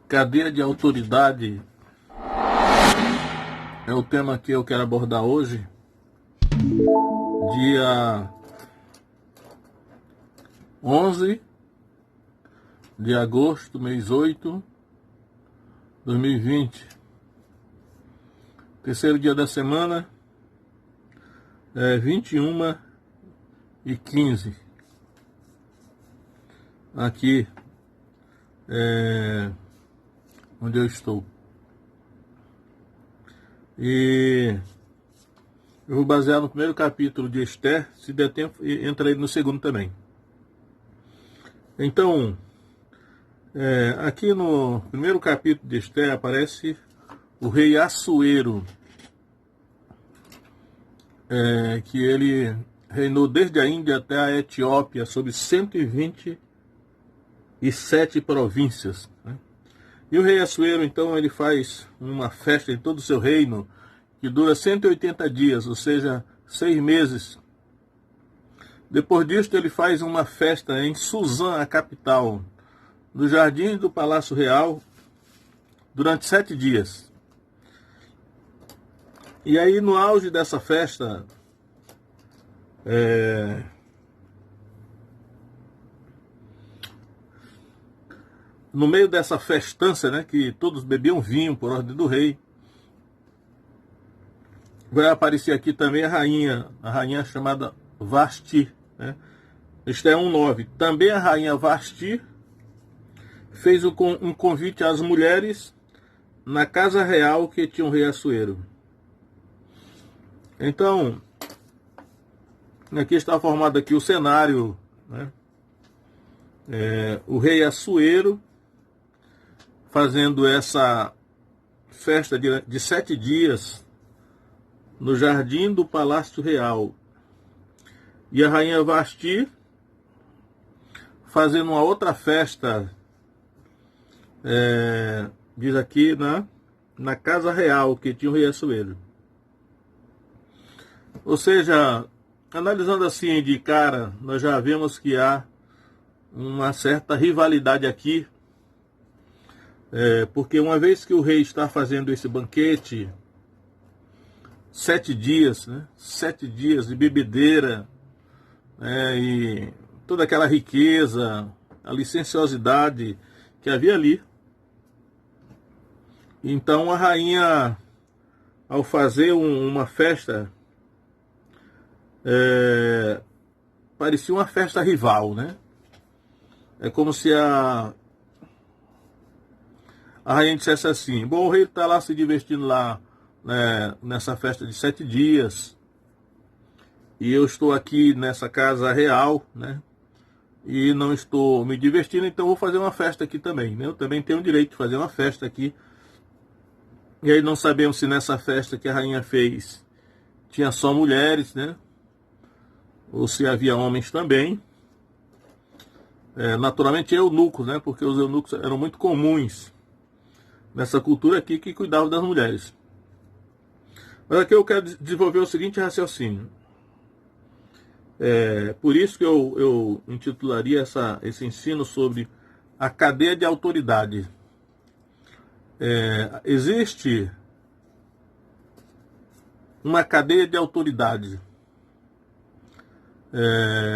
Cadeia de autoridade é o tema que eu quero abordar hoje, dia 11 de agosto, mês 8, 2020. Terceiro dia da semana, 21h15. Aqui, onde eu estou. E eu vou basear no primeiro capítulo de Esther, se der tempo, e entrarei no segundo também. Então, aqui no primeiro capítulo de Esther aparece o rei Assuero, que ele reinou desde a Índia até a Etiópia sobre 127 províncias, né? E o rei Assuero, então, ele faz uma festa em todo o seu reino, que dura 180 dias, ou seja, 6 meses. Depois disso, ele faz uma festa em Suzã, a capital, no jardim do Palácio Real, durante 7 dias. E aí, no auge dessa festa, no meio dessa festança, né, que todos bebiam vinho por ordem do rei, vai aparecer aqui também a rainha chamada Vasti, né? Este é 1:9. Também a rainha Vasti fez um convite às mulheres na casa real que tinha o rei Assuero. Então, aqui está formado aqui o cenário, né? O rei Assuero fazendo essa festa de 7 dias no jardim do Palácio Real. E a rainha Vasti fazendo uma outra festa, diz aqui, na casa real que tinha o rei Assuero. Ou seja, analisando assim de cara, nós já vemos que há uma certa rivalidade aqui, porque uma vez que o rei está fazendo esse banquete, 7 dias, né? 7 dias de bebedeira, e toda aquela riqueza, a licenciosidade que havia ali. Então a rainha, ao fazer uma festa, parecia uma festa rival, né? É como se a rainha dissesse assim: bom, o rei está lá se divertindo lá, né, nessa festa de 7 dias, e eu estou aqui nessa casa real, né, e não estou me divertindo, então vou fazer uma festa aqui também, né? Eu também tenho o direito de fazer uma festa aqui. E aí não sabemos se nessa festa que a rainha fez tinha só mulheres, né, ou se havia homens também. Naturalmente eunucos, né, porque os eunucos eram muito comuns nessa cultura aqui, que cuidavam das mulheres. Mas aqui eu quero desenvolver o seguinte raciocínio. Por isso que eu intitularia esse ensino sobre a cadeia de autoridade. Existe uma cadeia de autoridade.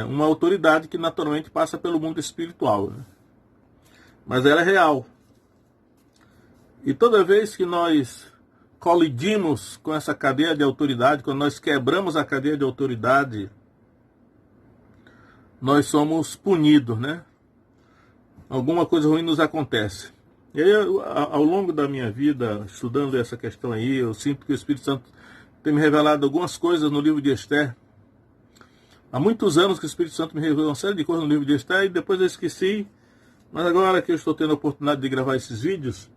Uma autoridade que naturalmente passa pelo mundo espiritual, né? Mas ela é real. E toda vez que nós colidimos com essa cadeia de autoridade, quando nós quebramos a cadeia de autoridade, nós somos punidos, né? Alguma coisa ruim nos acontece. E aí, ao longo da minha vida, estudando essa questão aí, eu sinto que o Espírito Santo tem me revelado algumas coisas no livro de Esther. Há muitos anos que o Espírito Santo me revelou uma série de coisas no livro de Esther, e depois eu esqueci. Mas agora que eu estou tendo a oportunidade de gravar esses vídeos,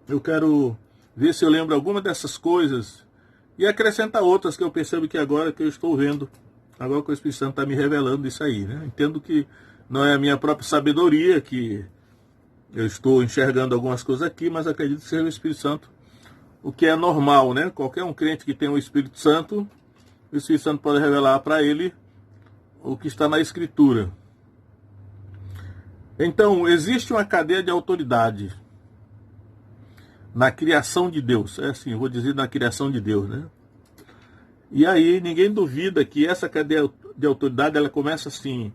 eu quero ver se eu lembro alguma dessas coisas e acrescentar outras que eu percebo que agora que eu estou vendo, agora que o Espírito Santo está me revelando isso aí, né? Entendo que não é a minha própria sabedoria que eu estou enxergando algumas coisas aqui, mas acredito que seja o Espírito Santo, o que é normal, né? Qualquer um crente que tem o Espírito Santo pode revelar para ele o que está na Escritura. Então, existe uma cadeia de autoridade. na criação de Deus. É assim, eu vou dizer na criação de Deus, né? E aí ninguém duvida que essa cadeia de autoridade, ela começa assim,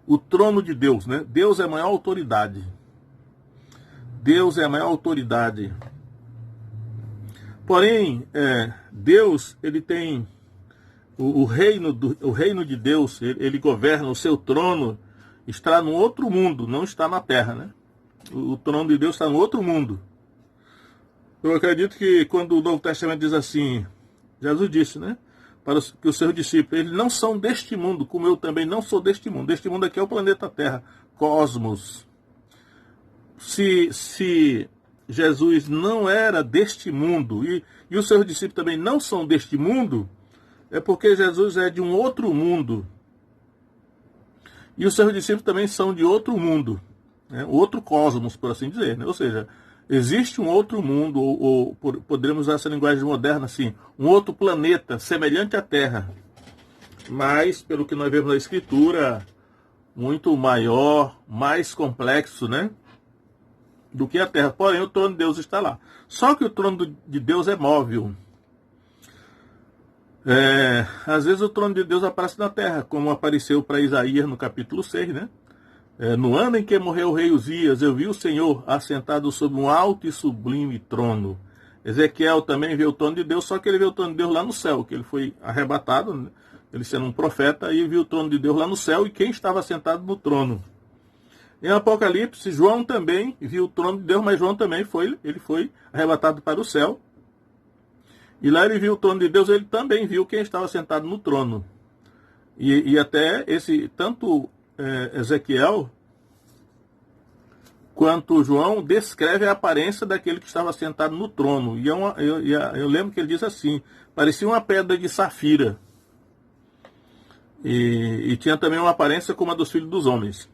o trono de Deus, né? Deus é a maior autoridade. Deus é a maior autoridade. Porém, Deus, ele tem o reino de Deus, ele governa, o seu trono está no outro mundo, não está na terra, né? O trono de Deus está no outro mundo. Eu acredito que quando o Novo Testamento diz assim, Jesus disse, né? Para que os seus discípulos, eles não são deste mundo, como eu também não sou deste mundo. Deste mundo aqui é o planeta Terra, cosmos. Se Jesus não era deste mundo e os seus discípulos também não são deste mundo, é porque Jesus é de um outro mundo. E os seus discípulos também são de outro mundo, né? Outro cosmos, por assim dizer, né? Ou seja, existe um outro mundo, ou poderíamos usar essa linguagem moderna assim, um outro planeta semelhante à Terra, mas, pelo que nós vemos na Escritura, muito maior, mais complexo, né, do que a Terra. Porém, o trono de Deus está lá. Só que o trono de Deus é móvel. Às vezes o trono de Deus aparece na Terra, como apareceu para Isaías no capítulo 6, né? No ano em que morreu o rei Uzias, eu vi o Senhor assentado sobre um alto e sublime trono. Ezequiel também viu o trono de Deus, só que ele viu o trono de Deus lá no céu, que ele foi arrebatado, né? Ele sendo um profeta, e viu o trono de Deus lá no céu, e quem estava sentado no trono. Em Apocalipse, João também viu o trono de Deus, mas João também foi arrebatado para o céu. E lá ele viu o trono de Deus, ele também viu quem estava sentado no trono. E até tanto Ezequiel quanto João descreve a aparência daquele que estava sentado no trono. E eu lembro que ele diz assim, parecia uma pedra de safira. E tinha também uma aparência como a dos filhos dos homens.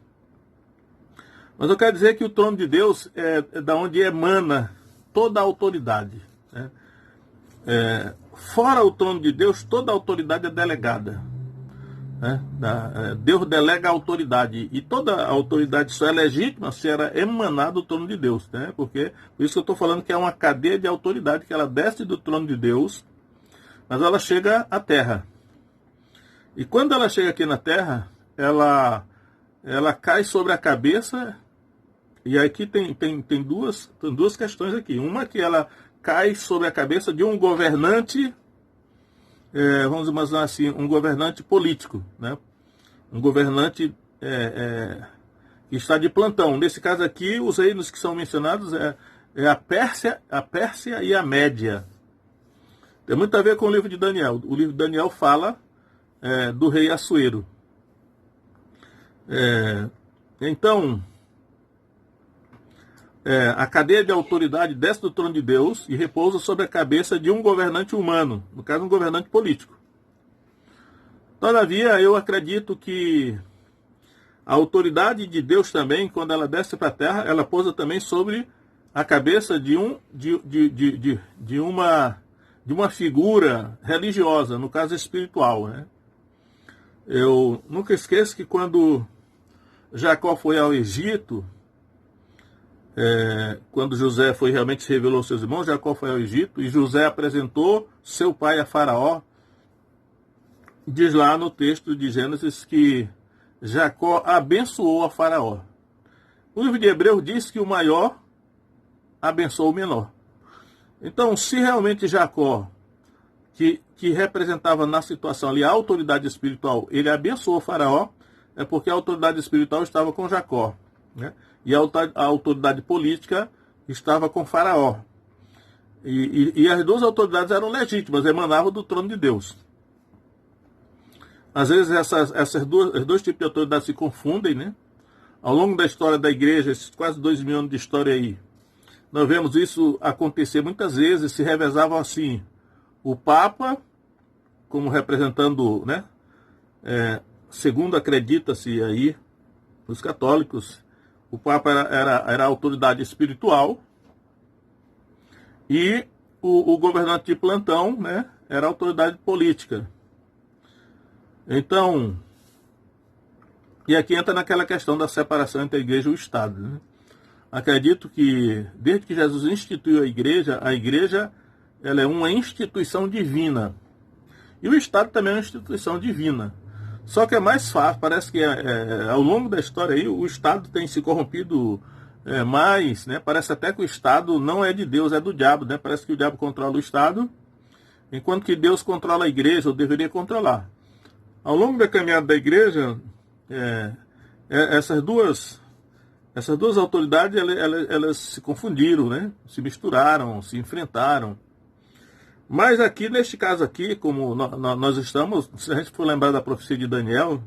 Mas eu quero dizer que o trono de Deus é da onde emana toda a autoridade, né? Fora o trono de Deus, toda a autoridade é delegada, né? Deus delega a autoridade, e toda a autoridade só é legítima se ela emanar do trono de Deus, né? Por isso que eu estou falando que é uma cadeia de autoridade, que ela desce do trono de Deus, mas ela chega à terra. E quando ela chega aqui na terra, ela cai sobre a cabeça. E aqui tem duas questões aqui. Uma que ela cai sobre a cabeça de um governante, vamos imaginar assim, um governante político, né? Um governante que está de plantão. Nesse caso aqui, os reinos que são mencionados é a Pérsia e a Média. Tem muito a ver com o livro de Daniel. O livro de Daniel fala do rei Assuero. Então, a cadeia de autoridade desce do trono de Deus e repousa sobre a cabeça de um governante humano, no caso um governante político. Todavia, eu acredito que a autoridade de Deus também, quando ela desce para a terra, ela pousa também sobre a cabeça de uma figura religiosa, no caso espiritual, né? Eu nunca esqueço que quando Jacó foi ao Egito, quando José realmente se revelou aos seus irmãos, Jacó foi ao Egito e José apresentou seu pai a Faraó. Diz lá no texto de Gênesis que Jacó abençoou a Faraó. O livro de Hebreus diz que o maior abençoou o menor. Então, se realmente Jacó, que representava na situação ali a autoridade espiritual, ele abençoou o Faraó, é porque a autoridade espiritual estava com Jacó, né? E a autoridade política estava com Faraó. E as duas autoridades eram legítimas, emanavam do trono de Deus. Às vezes esses dois tipos de autoridade se confundem, né? Ao longo da história da igreja, esses quase 2.000 anos de história aí, nós vemos isso acontecer muitas vezes, se revezavam assim, o Papa, como representando, né? Segundo acredita-se aí, os católicos, o Papa era a autoridade espiritual e o governante de plantão, né, era a autoridade política. Então, e aqui entra naquela questão da separação entre a igreja e o Estado, né? acredito que desde que Jesus instituiu a igreja ela é uma instituição divina. E o Estado também é uma instituição divina. Só que é mais fácil, parece que ao longo da história aí, o Estado tem se corrompido mais, né? Parece até que o Estado não é de Deus, é do diabo, né? Parece que o diabo controla o Estado, enquanto que Deus controla a igreja, ou deveria controlar. Ao longo da caminhada da igreja, essas duas autoridades, elas se confundiram, né? Se misturaram, se enfrentaram. Mas aqui, neste caso aqui, como nós estamos, se a gente for lembrar da profecia de Daniel,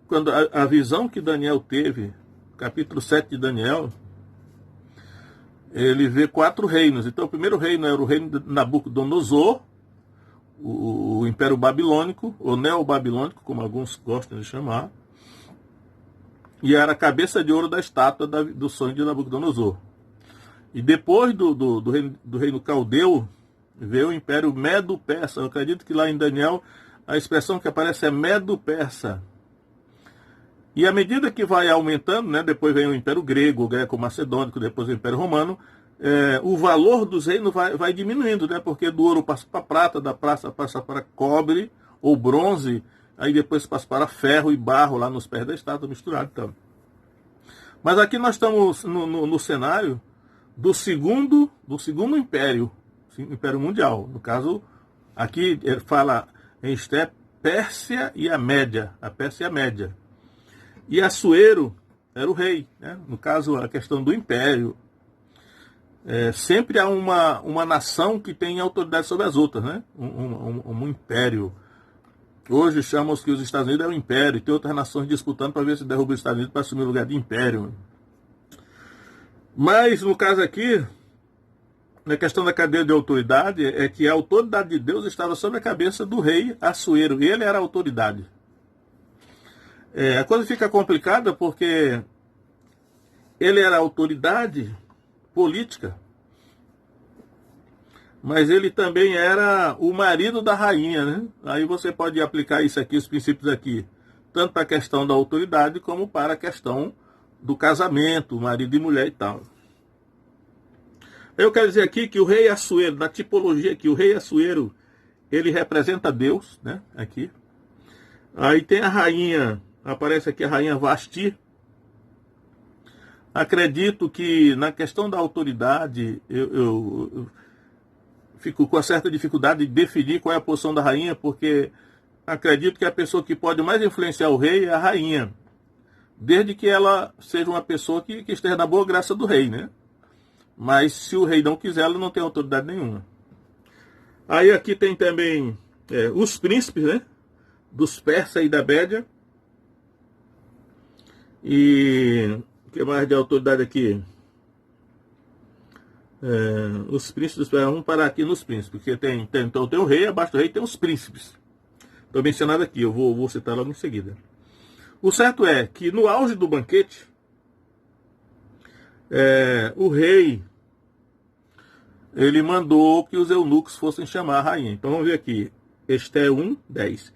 quando a visão que Daniel teve, capítulo 7 de Daniel, ele vê 4 reinos. Então o primeiro reino era o reino de Nabucodonosor, o Império Babilônico, ou Neobabilônico, como alguns gostam de chamar, e era a cabeça de ouro da estátua do sonho de Nabucodonosor. E depois do reino caldeu, veio o Império Medo-Persa. Eu acredito que lá em Daniel a expressão que aparece é Medo-Persa. E à medida que vai aumentando, né, depois vem o Império Grego, o Greco-Macedônico, depois o Império Romano, o valor dos reinos vai diminuindo, né, porque do ouro passa para prata, da prata passa para cobre ou bronze, aí depois passa para ferro e barro lá nos pés da estátua misturado. Então. Mas aqui nós estamos no cenário do segundo império, império mundial. No caso, aqui ele fala em Esté, Pérsia e a Média. A Pérsia e a Média. E Assuero era o rei, né? No caso, a questão do império. Sempre há uma nação que tem autoridade sobre as outras, né? Um império. Hoje chamamos que os Estados Unidos é um império, e tem outras nações disputando para ver se derruba os Estados Unidos para assumir o lugar de império. Mas, no caso aqui, na questão da cadeia de autoridade, é que a autoridade de Deus estava sobre a cabeça do rei Assuero. Ele era a autoridade. A coisa fica complicada porque ele era a autoridade política, mas ele também era o marido da rainha, né? Aí você pode aplicar isso aqui, os princípios aqui, tanto para a questão da autoridade como para a questão do casamento, marido e mulher e tal. Eu quero dizer aqui que o rei Assuero, na tipologia aqui, o rei Assuero, ele representa Deus, né? Aqui. Aí tem a rainha, aparece aqui a rainha Vasti. Acredito que na questão da autoridade, eu fico com uma certa dificuldade de definir qual é a posição da rainha, porque acredito que a pessoa que pode mais influenciar o rei é a rainha, desde que ela seja uma pessoa que esteja na boa graça do rei, né? Mas se o rei não quiser, ela não tem autoridade nenhuma. Aí aqui tem também os príncipes, né? Dos persas e da Média. E o que mais de autoridade aqui? Os príncipes, vamos parar aqui nos príncipes, porque então tem o rei, abaixo do rei tem os príncipes. Estou mencionado aqui, eu vou citar logo em seguida. O certo é que no auge do banquete, o rei, ele mandou que os eunucos fossem chamar a rainha. Então vamos ver aqui, Esté 1, 10.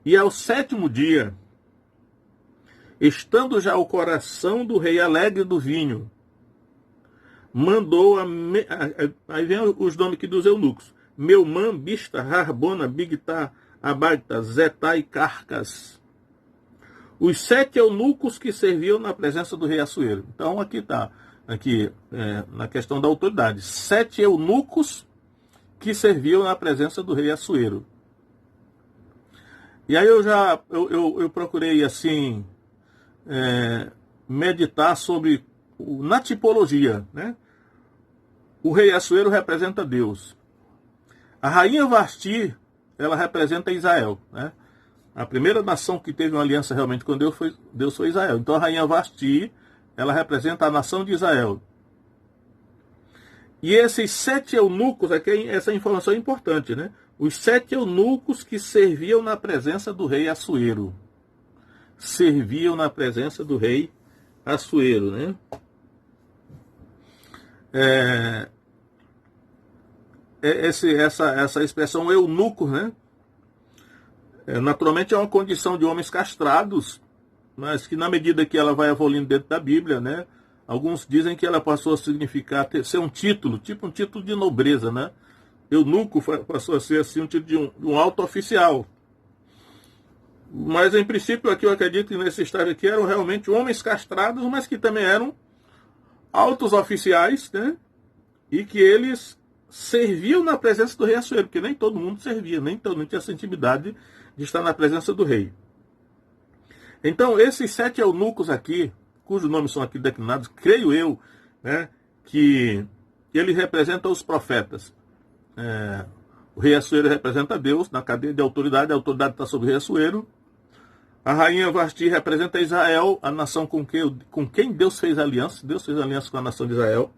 E ao 7º dia, estando já o coração do rei alegre do vinho, mandou aí vem os nomes aqui dos eunucos: Meumã, Bista, Harbona, Bigtá, Abagta, Zetá e Carcas, os 7 eunucos que serviam na presença do rei Assuero. Então aqui está, na questão da autoridade, 7 eunucos que serviam na presença do rei Assuero. E aí eu procurei assim meditar sobre na tipologia, né? O rei Assuero representa Deus. A rainha Vasti, ela representa Israel, né? A primeira nação que teve uma aliança realmente com Deus foi Israel. Então a rainha Vasti, ela representa a nação de Israel. E esses 7 eunucos, aqui essa informação é importante, né? Os 7 eunucos que serviam na presença do rei Assuero. Serviam na presença do rei Assuero, né? Essa expressão eunuco, né? Naturalmente é uma condição de homens castrados mas que na medida que ela vai evoluindo dentro da Bíblia, né, alguns dizem que ela passou a significar, ser um título, tipo um título de nobreza, né? Eunuco passou a ser assim um título de um alto oficial. Mas em princípio aqui eu acredito que nesse estágio aqui eram realmente homens castrados, mas que também eram altos oficiais, né? E que eles serviam na presença do rei Assuero, porque nem todo mundo servia, nem todo mundo tinha essa intimidade de estar na presença do rei. Então, esses 7 eunucos aqui, cujos nomes são aqui declinados, creio eu, né, que eles representam os profetas. O rei Assuero representa Deus na cadeia de autoridade, a autoridade está sobre o rei Assuero. A rainha Vasti representa Israel, a nação com quem Deus fez aliança. Deus fez aliança com a nação de Israel.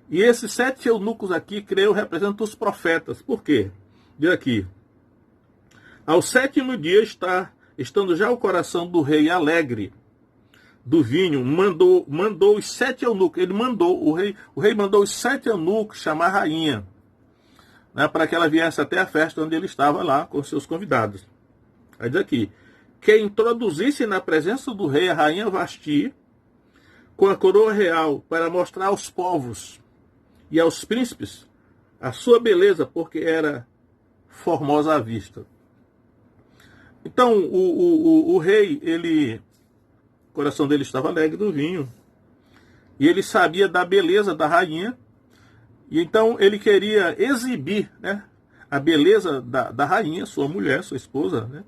E esses 7 eunucos aqui, creio, representam os profetas. Por quê? Diz aqui: ao 7º dia, estando já o coração do rei alegre do vinho, mandou os 7 eunucos. Ele mandou, o rei mandou os 7 eunucos chamar a rainha, né, para que ela viesse até a festa onde ele estava lá com seus convidados. Aí diz aqui: que introduzisse na presença do rei a rainha Vasti com a coroa real, para mostrar aos povos e aos príncipes a sua beleza, porque era formosa à vista. Então, o rei, o coração dele estava alegre do vinho, e ele sabia da beleza da rainha, e então ele queria exibir, né, a beleza da rainha, sua mulher, sua esposa, né?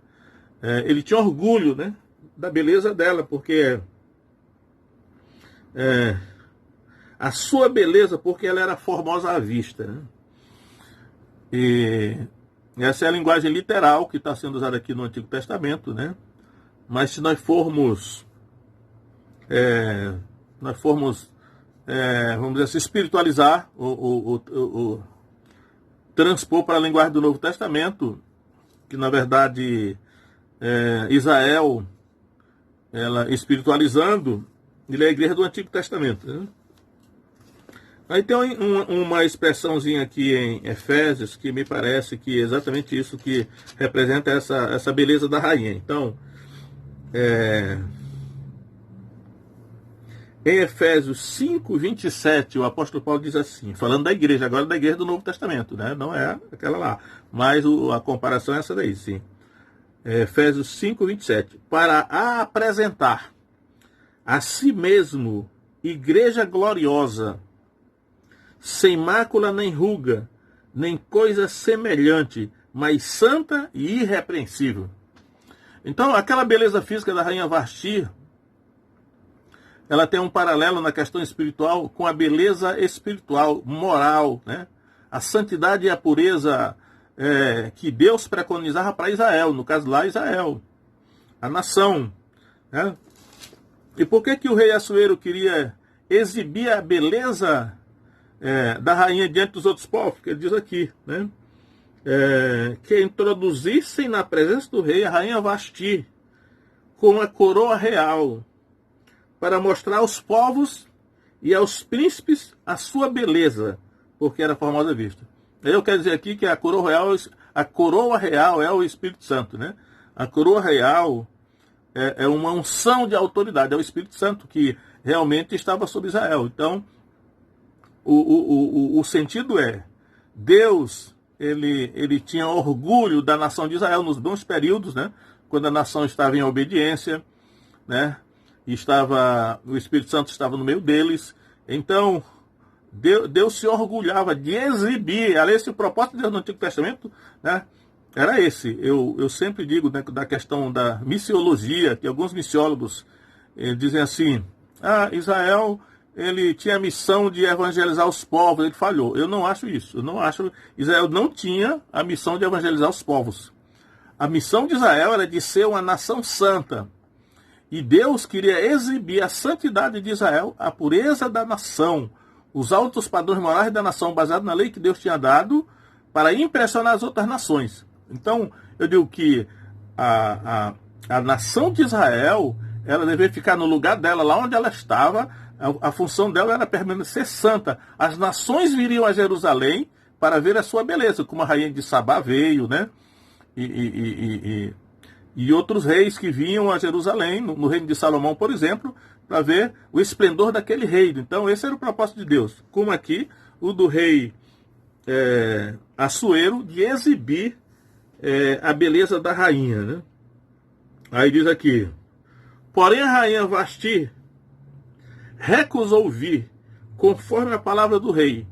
Ele tinha orgulho, né, da beleza dela, porque a sua beleza, porque ela era formosa à vista, né? E essa é a linguagem literal que está sendo usada aqui no Antigo Testamento, né? Mas se nós formos, vamos dizer assim, espiritualizar, transpor para a linguagem do Novo Testamento, que na verdade Israel, ela espiritualizando, ele é a igreja do Antigo Testamento, né? Aí tem uma expressãozinha aqui em Efésios que me parece que é exatamente isso que representa essa beleza da rainha. Então, em Efésios 5:27, o apóstolo Paulo diz assim, falando da igreja, agora da igreja do Novo Testamento, né? Não é aquela lá, mas a comparação é essa daí, sim. Efésios 5:27, para apresentar a si mesmo igreja gloriosa, sem mácula nem ruga, nem coisa semelhante, mas santa e irrepreensível. Então, aquela beleza física da rainha Vasti, ela tem um paralelo na questão espiritual com a beleza espiritual, moral, né? A santidade e a pureza que Deus preconizava para Israel, no caso lá Israel, a nação, né? E por que o rei Assuero queria exibir a beleza da rainha diante dos outros povos? Porque ele diz aqui, né? Que introduzissem na presença do rei a rainha Vasti com a coroa real, para mostrar aos povos e aos príncipes a sua beleza, porque era formosa à vista. Eu quero dizer aqui que a coroa real é o Espírito Santo, né? A coroa real é uma unção de autoridade, é o Espírito Santo que realmente estava sobre Israel. Então, o sentido Deus, ele tinha orgulho da nação de Israel nos bons períodos, né? Quando a nação estava em obediência, né? O Espírito Santo estava no meio deles. Então, Deus se orgulhava de exibir, era esse o propósito de Deus no Antigo Testamento, né? Era esse. Eu sempre digo, né, da questão da missiologia, que alguns missiólogos dizem assim, Israel, ele tinha a missão de evangelizar os povos, ele falhou. Eu não acho isso. Israel não tinha a missão de evangelizar os povos. A missão de Israel era de ser uma nação santa. E Deus queria exibir a santidade de Israel, a pureza da nação, os altos padrões morais da nação, baseado na lei que Deus tinha dado, para impressionar as outras nações. Então, eu digo que a nação de Israel, ela deveria ficar no lugar dela, lá onde ela estava. A função dela era permanecer santa. As nações viriam a Jerusalém para ver a sua beleza, como a rainha de Sabá veio, né? e outros reis que vinham a Jerusalém, no reino de Salomão, por exemplo, para ver o esplendor daquele reino. Então, esse era o propósito de Deus. Como aqui, o do rei Assuero, de exibir a beleza da rainha, né? Aí diz aqui: porém a rainha Vasti recusou vir, conforme a palavra do rei,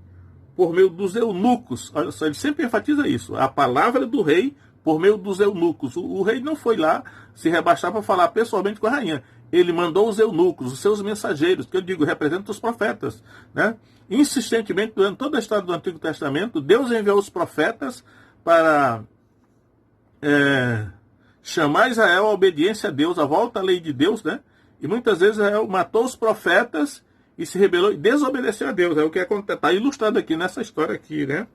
por meio dos eunucos. Olha só, ele sempre enfatiza isso, a palavra do rei por meio dos eunucos. O rei não foi lá se rebaixar para falar pessoalmente com a rainha. Ele mandou os eunucos, os seus mensageiros, que eu digo, representam os profetas, né? Insistentemente, durante toda a história do Antigo Testamento, Deus enviou os profetas para chamar Israel à obediência a Deus, à volta à lei de Deus, né? E muitas vezes Israel matou os profetas e se rebelou e desobedeceu a Deus. É o que acontece. Está ilustrado aqui nessa história aqui, né?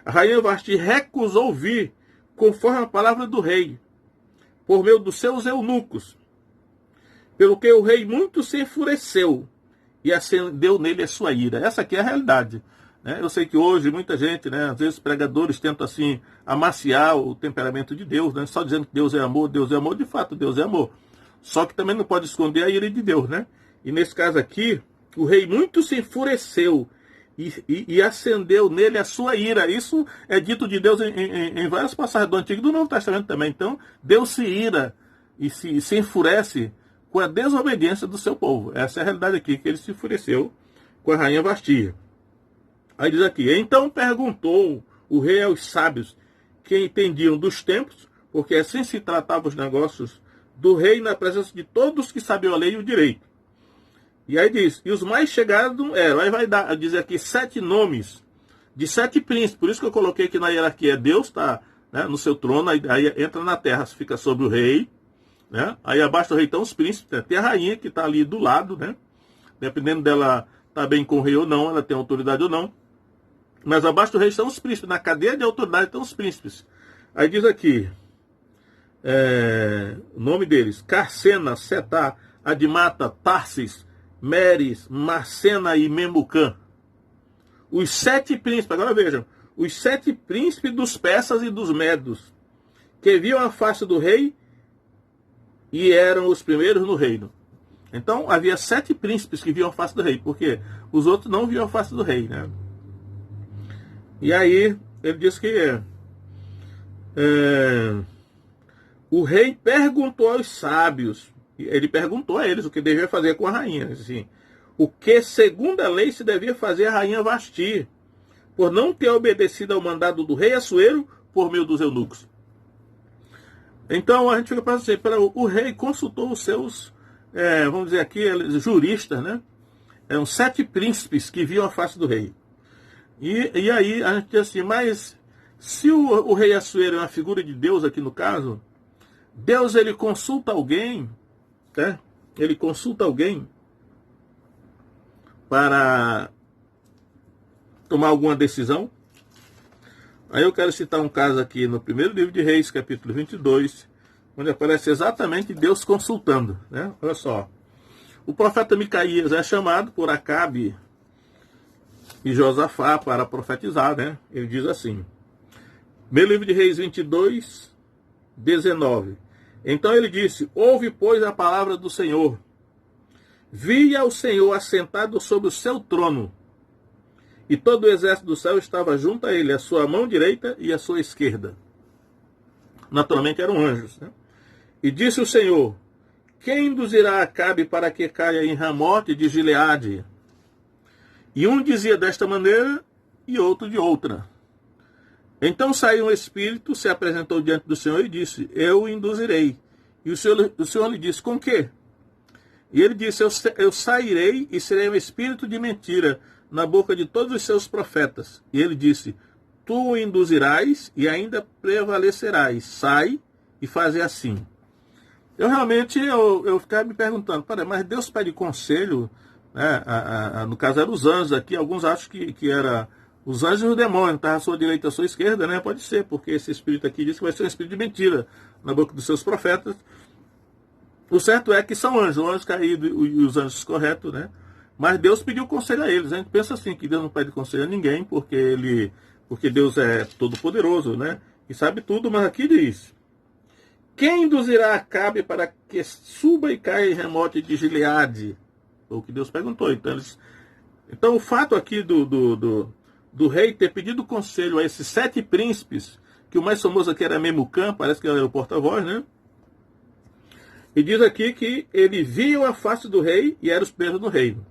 A rainha Vasti recusou vir, conforme a palavra do rei, por meio dos seus eunucos, pelo que o rei muito se enfureceu e acendeu nele a sua ira. Essa aqui é a realidade, né? Eu sei que hoje muita gente, né, às vezes pregadores tentam assim amaciar o temperamento de Deus, né, só dizendo que Deus é amor, de fato Deus é amor. Só que também não pode esconder a ira de Deus, né? E nesse caso aqui, o rei muito se enfureceu e acendeu nele a sua ira. Isso é dito de Deus em várias passagens do Antigo e do Novo Testamento também. Então, Deus se ira e se enfurece com a desobediência do seu povo. Essa é a realidade aqui, que ele se enfureceu com a rainha Vasti. Aí diz aqui: então perguntou o rei aos sábios que entendiam dos tempos, porque assim se tratavam os negócios do rei na presença de todos que sabiam a lei e o direito. E aí diz, e os mais chegados eram, aí vai dizer aqui 7 nomes de 7 príncipes. Por isso que eu coloquei aqui na hierarquia, Deus está, né, no seu trono, aí entra na terra, fica sobre o rei, né? Aí abaixo do rei estão os príncipes, né? Tem a rainha que está ali do lado, né? Dependendo dela estar bem com o rei ou não, ela tem autoridade ou não. Mas abaixo do rei estão os príncipes, na cadeia de autoridade estão os príncipes. Aí diz aqui, o nome deles: Carsena, Setá, Admata, Tarsis, Meres, Marcena e Memucã. Os 7 príncipes, agora vejam, os 7 príncipes dos persas e dos medos, que viam a face do rei e eram os primeiros no reino. Então havia 7 príncipes que viam a face do rei, porque os outros não viam a face do rei, né? E aí ele diz que o rei perguntou aos sábios, ele perguntou a eles o que devia fazer com a rainha, assim, o que segundo a lei se devia fazer a rainha Vasti, por não ter obedecido ao mandado do rei Assuero por meio dos eunucos. Então a gente fica pensando assim, o rei consultou os seus, vamos dizer aqui, juristas, né? Eram 7 príncipes que viam a face do rei. E aí a gente diz assim, mas se o rei Assuero é uma figura de Deus aqui no caso, Deus ele consulta alguém, né? Ele consulta alguém para tomar alguma decisão. Aí eu quero citar um caso aqui no primeiro livro de Reis, capítulo 22, onde aparece exatamente Deus consultando, né? Olha só. O profeta Micaías é chamado por Acabe e Josafá para profetizar, né? Ele diz assim, meu livro de Reis 22, 19. Então ele disse, ouve, pois, a palavra do Senhor. Via o Senhor assentado sobre o seu trono, e todo o exército do céu estava junto a ele, a sua mão direita e a sua esquerda. Naturalmente eram anjos, né? E disse o Senhor, quem induzirá Acabe para que caia em Ramote de Gileade? E um dizia desta maneira, e outro de outra. Então saiu um espírito, se apresentou diante do Senhor e disse, eu o induzirei. E o Senhor lhe disse, com quê? E ele disse, eu sairei e serei um espírito de mentira na boca de todos os seus profetas. E ele disse, tu o induzirás e ainda prevalecerás. Sai e faze assim. Eu realmente, eu ficava me perguntando, mas Deus pede conselho, né? No caso eram os anjos aqui, alguns acham que era os anjos e os demônios, tá? À sua direita, à sua esquerda, né? Pode ser, porque esse espírito aqui diz que vai ser um espírito de mentira na boca dos seus profetas. O certo é que são anjos, o anjo caído e os anjos corretos, né? Mas Deus pediu conselho a eles. A gente pensa assim, que Deus não pede conselho a ninguém, porque Deus é todo poderoso, né? E sabe tudo, mas aqui diz, Quem induzirá Acabe para que suba e caia em remote de Gileade? Foi o que Deus perguntou. Então o fato aqui do rei ter pedido conselho a esses 7 príncipes, que o mais famoso aqui era Memucã, parece que ele era o porta-voz, né? E diz aqui que ele viu a face do rei e era os presos do reino.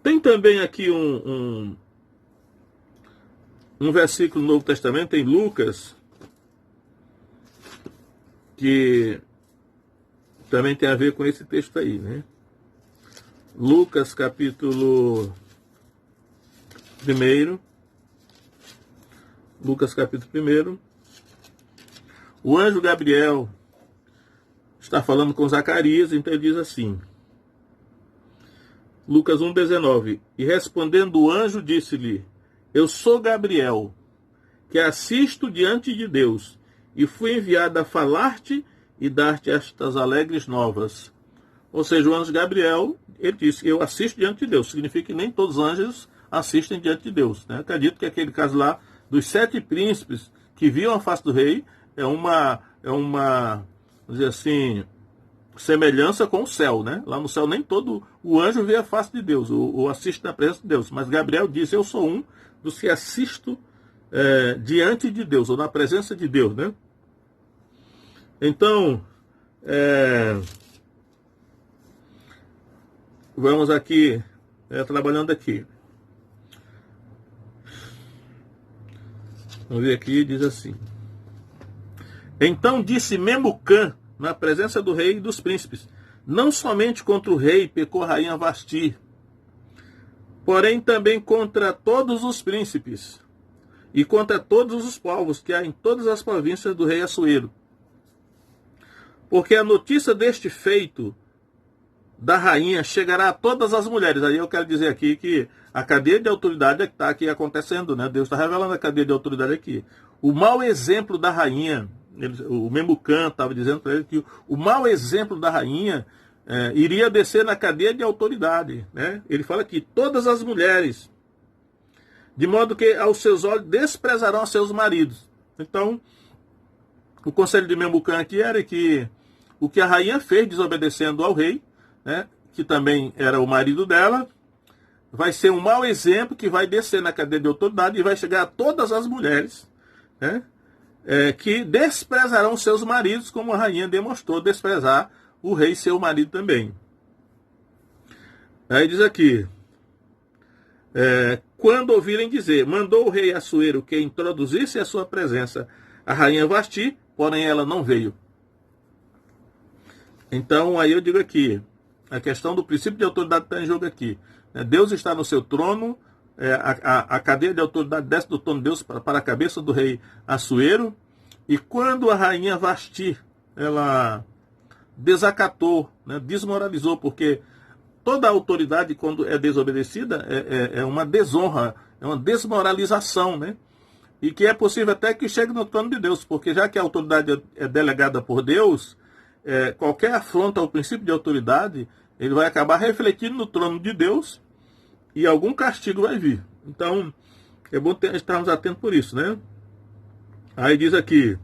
Tem também aqui um versículo no Novo Testamento, em Lucas, que também tem a ver com esse texto aí, né? Lucas capítulo 1. Lucas capítulo 1. O anjo Gabriel está falando com Zacarias, então ele diz assim, Lucas 1,19, e respondendo o anjo disse-lhe, eu sou Gabriel, que assisto diante de Deus, e fui enviado a falar-te e dar-te estas alegres novas. Ou seja, o anjo Gabriel, ele disse, eu assisto diante de Deus, significa que nem todos os anjos assistem diante de Deus, né? Acredito que aquele caso lá, dos 7 príncipes que viam a face do rei, é uma, vamos dizer assim, semelhança com o céu, né? Lá no céu nem todo o anjo vê a face de Deus, ou assiste na presença de Deus. Mas Gabriel disse, eu sou um dos que assisto diante de Deus, ou na presença de Deus, né? Então, vamos aqui, trabalhando aqui. Vamos ver aqui, diz assim. Então disse Memucã, na presença do rei e dos príncipes, não somente contra o rei pecou a rainha Vasti, porém também contra todos os príncipes e contra todos os povos que há em todas as províncias do rei Assuero. Porque a notícia deste feito da rainha chegará a todas as mulheres. Aí eu quero dizer aqui que a cadeia de autoridade é que está aqui acontecendo, né? Deus está revelando a cadeia de autoridade aqui. O mau exemplo da rainha, o Memucã estava dizendo para ele que o mau exemplo da rainha iria descer na cadeia de autoridade, né? Ele fala que todas as mulheres, de modo que aos seus olhos desprezarão seus maridos. Então, o conselho de Memucã aqui era que o que a rainha fez desobedecendo ao rei, né, que também era o marido dela, vai ser um mau exemplo que vai descer na cadeia de autoridade e vai chegar a todas as mulheres, né, que desprezarão seus maridos, como a rainha demonstrou desprezar o rei, seu marido também. Aí diz aqui, quando ouvirem dizer, mandou o rei Assuero que introduzisse a sua presença a rainha Vasti, porém ela não veio. Então aí eu digo aqui, a questão do princípio de autoridade está em jogo aqui. Deus está no seu trono, a cadeia de autoridade desce do trono de Deus para a cabeça do rei Assuero, e quando a rainha Vasti, ela desacatou, né, desmoralizou, porque toda autoridade, quando é desobedecida, é uma desonra, é uma desmoralização, né? E que é possível até que chegue no trono de Deus, porque já que a autoridade é delegada por Deus, qualquer afronta ao princípio de autoridade, ele vai acabar refletindo no trono de Deus e algum castigo vai vir. Então, é bom estarmos atentos por isso, né? Aí diz aqui,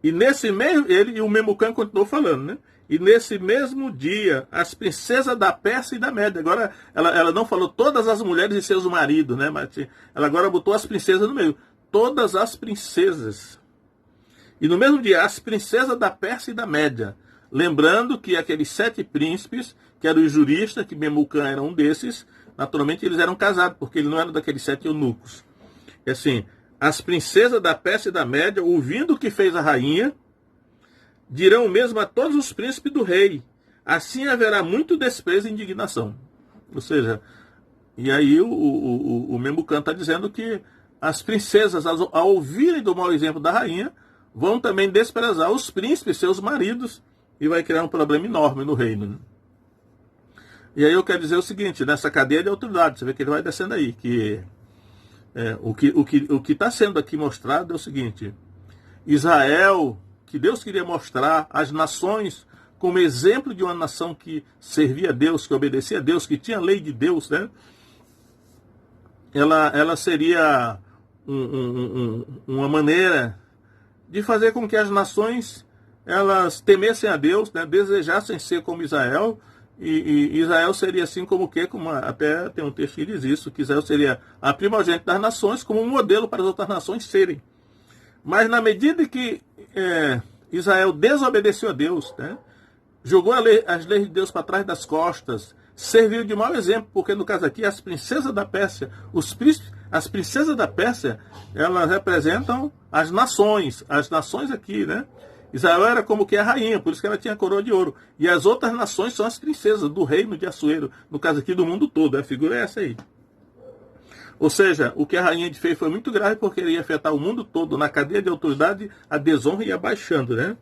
e nesse mesmo, ele e o Memucã continuou falando, né? E nesse mesmo dia, as princesas da Pérsia e da Média, agora ela não falou todas as mulheres e seus maridos, né? Mas ela agora botou as princesas no meio. Todas as princesas. E no mesmo dia, as princesas da Pérsia e da Média. Lembrando que aqueles 7 príncipes, que eram os juristas, que Memucã era um desses, naturalmente eles eram casados, porque ele não era daqueles 7 eunucos. E assim, as princesas da Pérsia e da Média, ouvindo o que fez a rainha, dirão o mesmo a todos os príncipes do rei. Assim haverá muito desprezo e indignação. Ou seja, e aí o Memucã está dizendo que as princesas, ao ouvirem do mau exemplo da rainha, vão também desprezar os príncipes, seus maridos, e vai criar um problema enorme no reino, né? E aí eu quero dizer o seguinte, nessa cadeia de autoridade, você vê que ele vai descendo aí, que o que está sendo aqui mostrado é o seguinte, Israel, que Deus queria mostrar às nações como exemplo de uma nação que servia a Deus, que obedecia a Deus, que tinha a lei de Deus, né? Ela seria uma maneira de fazer com que as nações elas temessem a Deus, né, desejassem ser como Israel, e Israel seria assim como o quê? Até tem um texto que diz isso, que Israel seria a primogênita das nações, como um modelo para as outras nações serem. Mas na medida que Israel desobedeceu a Deus, né, jogou as leis de Deus para trás das costas, serviu de mau exemplo, porque no caso aqui, as princesas da Pérsia, os príncipes, as princesas da Pérsia, elas representam as nações aqui, né? Israel era como que a rainha, por isso que ela tinha a coroa de ouro. E as outras nações são as princesas do reino de Assuero, no caso aqui do mundo todo, a figura é essa aí. Ou seja, o que a rainha fez foi muito grave, porque ele ia afetar o mundo todo, na cadeia de autoridade, a desonra ia baixando, né?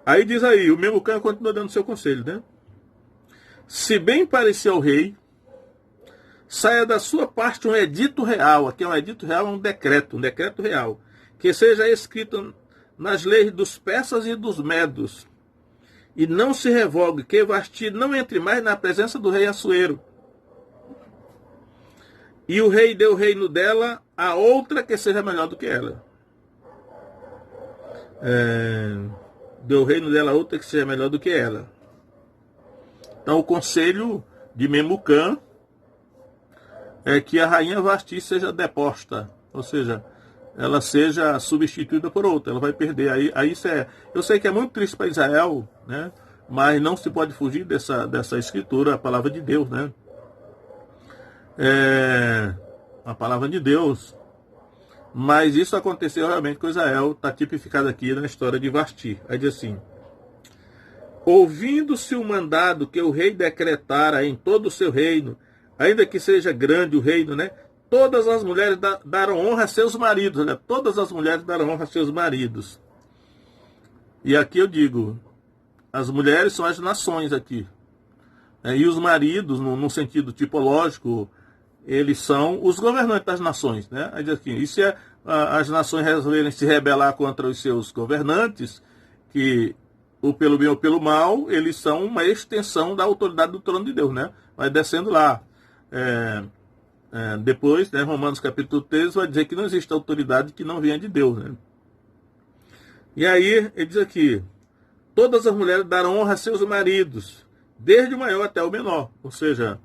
Aí diz aí, o Memucã continua dando seu conselho, né? Se bem parecer ao rei, saia da sua parte um edito real. Aqui é um edito real, um decreto real, que seja escrito nas leis dos persas e dos medos, e não se revogue, que Vasti não entre mais na presença do rei Assuero. E o rei deu o reino dela a outra que seja melhor do que ela. Deu o reino dela a outra que seja melhor do que ela. Então o conselho de Memucã é que a rainha Vasti seja deposta, ou seja, ela seja substituída por outra, ela vai perder. Aí isso eu sei que é muito triste para Israel, né? Mas não se pode fugir dessa escritura, a palavra de Deus, né? A palavra de Deus. Mas isso aconteceu realmente com Israel, está tipificado aqui na história de Vasti. Aí diz assim: ouvindo-se o mandado que o rei decretara em todo o seu reino, ainda que seja grande o reino, né? Todas as mulheres darão honra a seus maridos, né? Todas as mulheres darão honra a seus maridos. E aqui eu digo, as mulheres são as nações aqui. E os maridos, no sentido tipológico, eles são os governantes das nações, né? Aí diz aqui, e se as nações resolverem se rebelar contra os seus governantes, que ou pelo bem ou pelo mal, eles são uma extensão da autoridade do trono de Deus, né? Vai descendo lá. Depois, né, Romanos capítulo 13 vai dizer que não existe autoridade que não venha de Deus, né? E aí ele diz aqui: todas as mulheres darão honra a seus maridos, desde o maior até o menor, ou seja,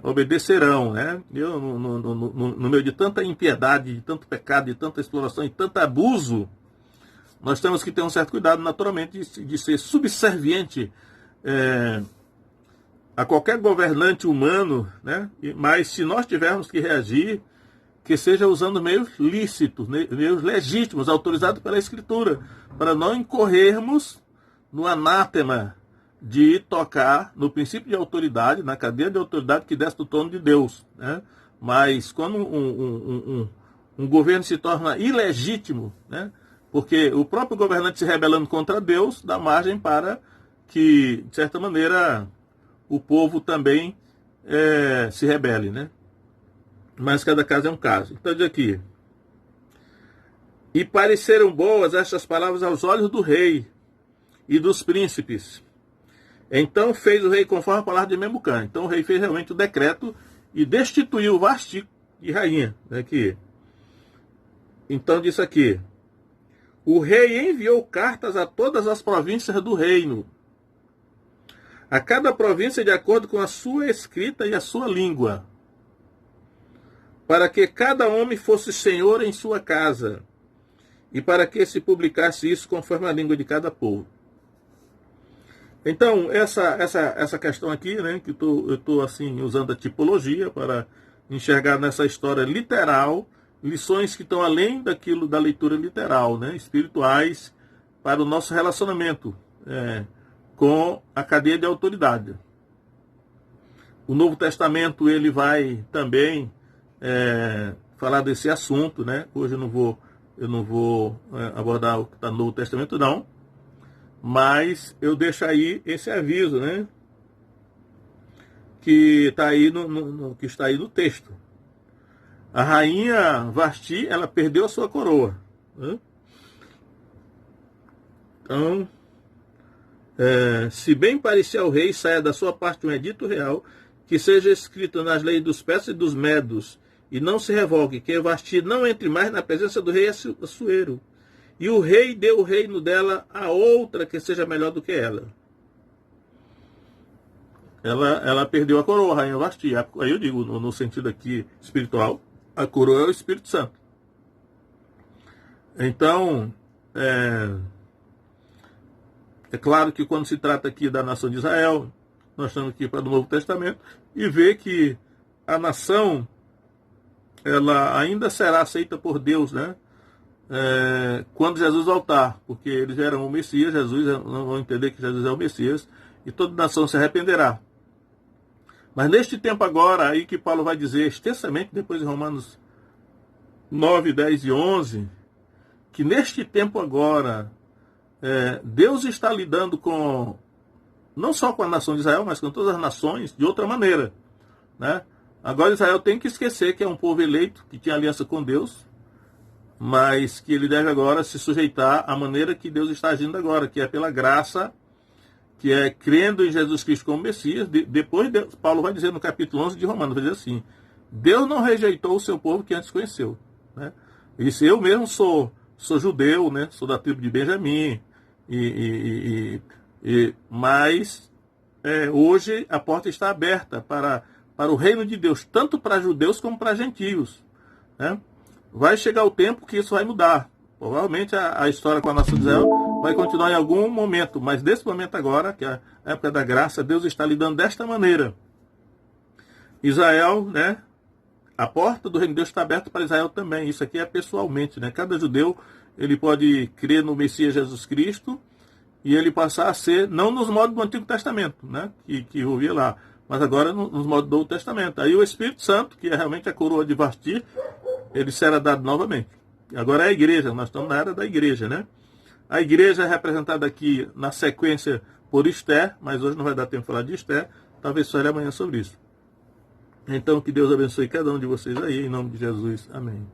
obedecerão, né? Eu, no meio de tanta impiedade, de tanto pecado, de tanta exploração e tanto abuso, nós temos que ter um certo cuidado, naturalmente, de ser subserviente a qualquer governante humano, né? Mas se nós tivermos que reagir, que seja usando meios lícitos, meios legítimos, autorizados pela Escritura, para não incorrermos no anátema de tocar no princípio de autoridade, na cadeia de autoridade que desce do trono de Deus, né? Mas quando um governo se torna ilegítimo, né? Porque o próprio governante se rebelando contra Deus dá margem para que, de certa maneira, o povo também se rebele, né? Mas cada caso é um caso. Então diz aqui: e pareceram boas estas palavras aos olhos do rei e dos príncipes. Então fez o rei conforme a palavra de Memucã. Então o rei fez realmente o decreto e destituiu Vasti de rainha. Aqui. Então diz aqui: o rei enviou cartas a todas as províncias do reino, a cada província de acordo com a sua escrita e a sua língua, para que cada homem fosse senhor em sua casa, e para que se publicasse isso conforme a língua de cada povo. Então, essa questão aqui, né, que eu estou assim, usando a tipologia para enxergar nessa história literal, lições que estão além daquilo da leitura literal, né, espirituais, para o nosso relacionamento com a cadeia de autoridade. O Novo Testamento ele vai também falar desse assunto, né? Hoje eu não vou abordar o que está no Novo Testamento, não, mas eu deixo aí esse aviso, né? Que está aí que está aí no texto. A rainha Vasti, ela perdeu a sua coroa, né? Então, se bem parecer ao rei, saia da sua parte um edito real, que seja escrito nas leis dos persas e dos medos, e não se revogue, que Vasti não entre mais na presença do rei Assuero. e o rei deu o reino dela a outra que seja melhor do que ela. Ela perdeu a coroa, a rainha Vasti. Aí eu digo, no sentido aqui espiritual, a coroa é o Espírito Santo. Então, é claro que quando se trata aqui da nação de Israel, nós estamos aqui para o Novo Testamento, e ver que a nação, ela ainda será aceita por Deus, né? Quando Jesus voltar, porque eles eram o Messias, Jesus, não vão entender que Jesus é o Messias, e toda nação se arrependerá. Mas neste tempo agora, aí que Paulo vai dizer extensamente, depois em Romanos 9, 10 e 11, que neste tempo agora, Deus está lidando com, não só com a nação de Israel, mas com todas as nações, de outra maneira, né? Agora Israel tem que esquecer que é um povo eleito, que tinha aliança com Deus, mas que ele deve agora se sujeitar à maneira que Deus está agindo agora, que é pela graça, que é crendo em Jesus Cristo como Messias. Depois Paulo vai dizer no capítulo 11 de Romanos, vai dizer assim: Deus não rejeitou o seu povo que antes conheceu, né? Ele disse: eu mesmo sou judeu, né? Sou da tribo de Benjamim, mas hoje a porta está aberta para o reino de Deus, tanto para judeus como para gentios, né? Vai chegar o tempo que isso vai mudar. Provavelmente a história com a nação de Israel vai continuar em algum momento, mas nesse momento agora, que é a época da graça, Deus está lidando desta maneira. Israel, né? A porta do reino de Deus está aberta para Israel também. Isso aqui é pessoalmente, né? Cada judeu, ele pode crer no Messias Jesus Cristo e ele passar a ser, não nos modos do Antigo Testamento, né? Que ouvia lá, mas agora nos modos do Novo Testamento. Aí o Espírito Santo, que é realmente a coroa de Vasti, ele será dado novamente. Agora é a igreja, nós estamos na era da igreja, né? A igreja é representada aqui na sequência por Esther, mas hoje não vai dar tempo de falar de Esther, talvez fale amanhã sobre isso. Então que Deus abençoe cada um de vocês aí, em nome de Jesus. Amém.